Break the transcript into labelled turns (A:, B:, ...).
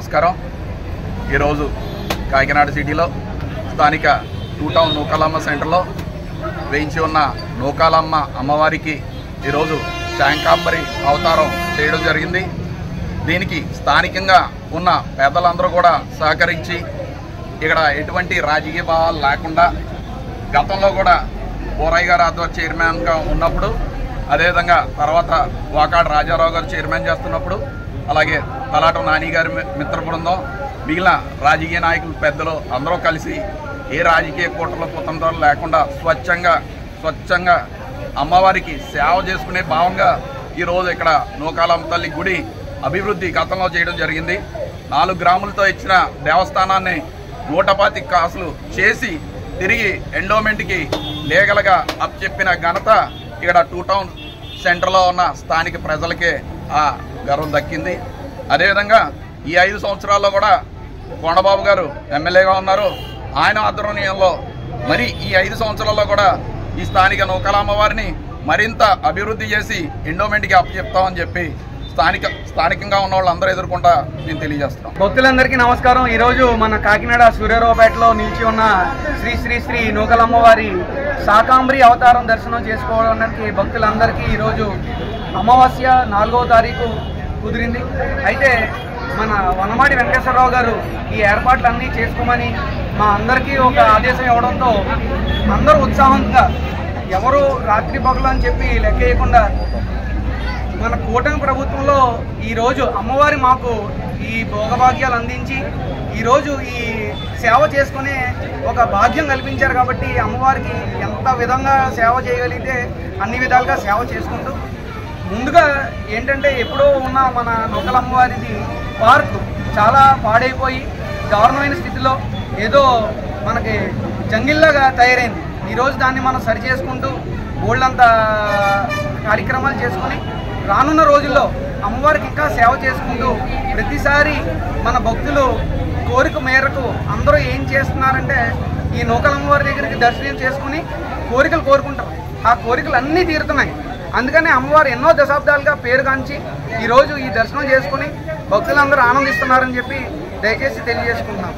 A: నమస్కారం. ఈరోజు కాకినాడ సిటీలో స్థానిక టూ టౌన్ నూకాలమ్మ సెంటర్లో వేయించి ఉన్న నూకాలమ్మ అమ్మవారికి ఈరోజు శాంకాంబరి అవతారం చేయడం జరిగింది. దీనికి స్థానికంగా ఉన్న పెద్దలందరూ కూడా సహకరించి ఇక్కడ ఎటువంటి రాజకీయ భావాలు లేకుండా గతంలో కూడా బోరయ్య గారు ఆధ్వర్య చైర్మన్గా ఉన్నప్పుడు, అదేవిధంగా తర్వాత వాకాడు రాజారావు గారు చైర్మన్ చేస్తున్నప్పుడు, అలాగే తలాటం నాని గారి మిత్ర బృందం, మిగిలిన రాజకీయ నాయకులు పెద్దలు అందరూ కలిసి ఏ రాజకీయ కూటర్ల కుతంత్రాలు లేకుండా స్వచ్ఛంగా అమ్మవారికి సేవ చేసుకునే భావంగా ఈరోజు ఇక్కడ నూకాలమ్మ తల్లి గుడి అభివృద్ధి గతంలో చేయడం జరిగింది. 4 గ్రాములతో ఇచ్చిన దేవస్థానాన్ని 110 కాసులు చేసి తిరిగి ఎండోమెంట్కి లీగల్గా అప్పచెప్పిన ఘనత ఇక్కడ టూ టౌన్ సెంటర్లో ఉన్న స్థానిక ప్రజలకే ఆ గర్వం దక్కింది. అదేవిధంగా ఈ 5 సంవత్సరాల్లో కూడా కొండబాబు గారు ఎమ్మెల్యేగా ఉన్నారు. ఆయన ఆధ్వర్యంలో మరి ఈ 5 సంవత్సరాల్లో కూడా ఈ స్థానిక నూకాలమ్మ వారిని మరింత అభివృద్ధి చేసి ఎండోమెంట్కి అప్పచెప్తామని చెప్పి స్థానికంగా ఉన్న వాళ్ళందరూ ఎదుర్కొంటా నేను తెలియజేస్తున్నాం.
B: భక్తులందరికీ నమస్కారం. ఈరోజు మన కాకినాడ సూర్యారావుపేటలో నిలిచి ఉన్న శ్రీ శ్రీ శ్రీ నూకాలమ్మ వారి శాకాంబరి అవతారం దర్శనం చేసుకోవడానికి భక్తులందరికీ ఈరోజు అమావాస్య 4వ తారీఖు కుదిరింది. అయితే మన వనమాడి వెంకటేశ్వరరావు గారు ఈ ఏర్పాట్లన్నీ చేసుకోమని మా అందరికీ ఒక ఆదేశం ఇవ్వడంతో అందరూ ఉత్సాహంగా, ఎవరు రాత్రి పగలు అని చెప్పి లెక్క వేయకుండా మన కూటమి ప్రభుత్వంలో ఈరోజు అమ్మవారి మాకు ఈ భోగభాగ్యాలు అందించి ఈరోజు ఈ సేవ చేసుకునే ఒక భాగ్యం కల్పించారు. కాబట్టి అమ్మవారికి ఎంత విధంగా సేవ చేయగలిగితే అన్ని విధాలుగా సేవ చేసుకుంటూ, ముందుగా ఏంటంటే ఎప్పుడో ఉన్న మన నూకాలమ్మవారిది పార్కు చాలా పాడైపోయి దారుణమైన స్థితిలో ఏదో మనకి జంగిల్లాగా తయారైంది. ఈరోజు దాన్ని మనం సరి చేసుకుంటూ బోల్డంత కార్యక్రమాలు చేసుకొని రానున్న రోజుల్లో అమ్మవారికి ఇంకా సేవ చేసుకుంటూ ప్రతిసారి మన భక్తులు కోరిక మేరకు అందరూ ఏం చేస్తున్నారంటే ఈ నూకాలమ్మవారి దగ్గరికి దర్శనం చేసుకుని కోరికలు కోరుకుంటారు. ఆ కోరికలు అన్నీ తీరుతున్నాయి. అందుకని అమ్మవారు ఎన్నో దశాబ్దాలుగా పేరుగాంచి ఈరోజు ఈ దర్శనం చేసుకుని భక్తులందరూ ఆనందిస్తున్నారని చెప్పి దయచేసి తెలియజేసుకుంటున్నాం.